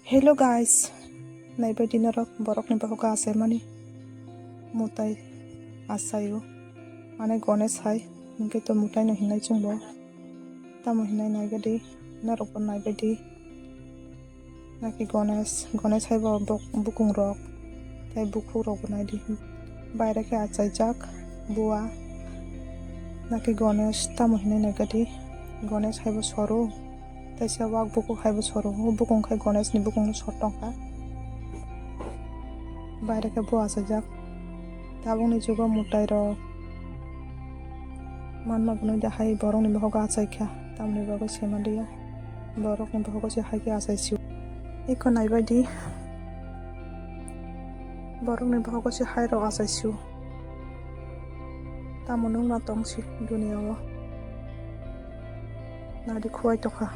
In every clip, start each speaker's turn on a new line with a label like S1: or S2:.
S1: Hello guys, naibadi narok borok ni bahoga asai mani mutai asayo mane Ganesh hai ninkai to mutai no hinai chungbo tamo hinai naibadi narok bo naibadi naki Ganesh hai bo bukung rok tai bukhu rok bo naidi baire ke achai jak bua naki Ganesh tamo hinai naibadi Ganesh hai bo soru taisa wak bukung hai bo soru bukung khai Ganesh ni bukung no sotongka baire ke bua asajak tabung ni jugo mutai rok manma bunoi da hai borok ni bahoga achai kha tamni bago semandiya borok ni bahoga se hai ke achai siu eko naibadi borok ni bahoga se hai rok achai siu tamo nung na tongsi dunia o nadi khuai tokha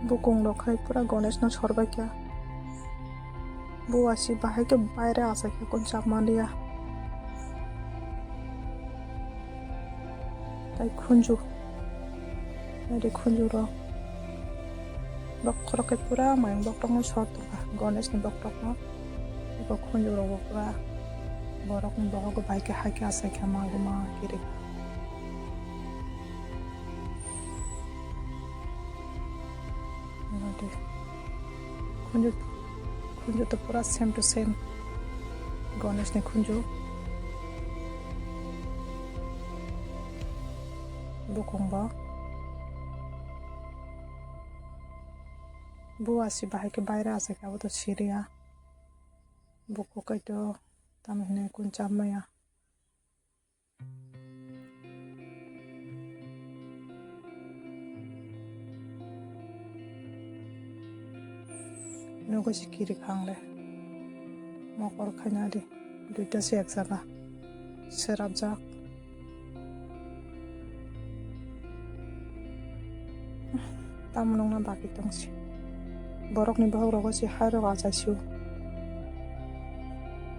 S1: bukung rok hai pura Ganesh no sorbai kha buasi bahai ke baire achai kha kon chap mandiya tai khunju nadi khunju rok bok ke pura mayang bok no sor tokha Ganesh ni bok no eko khunju rok pura borok ni bahoga bai ke hai ke achai kha maguma kiri khunju to pura same to same Ganesh ni khunju bukung ba buasi bahai ke baire achai kha to siriya buku kai to tam hinai kun chap maya nugo sikiri khangle mokor khaina di duita se ek jaga serap jak tamnong na baki tongsi borok ni bahog rogo se hai rok achai siu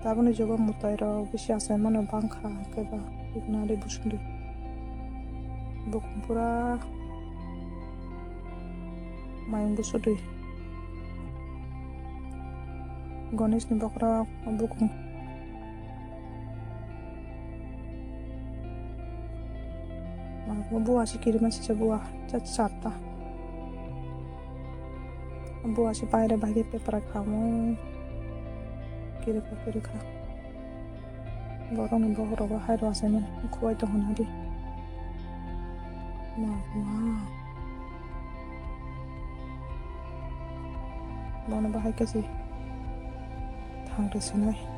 S1: tabuni jogo mutai rok bisi achai mano bangkha keba iknari busundi bukung pura mayang busudi Ganesh ni bokra bukung bua sikiri masih sebuah cata bua si paire bagi paper kamu kiri kha borong ni bohro ba hai ro asai man khuai to honadi ma mana bahai kasi thang re sinai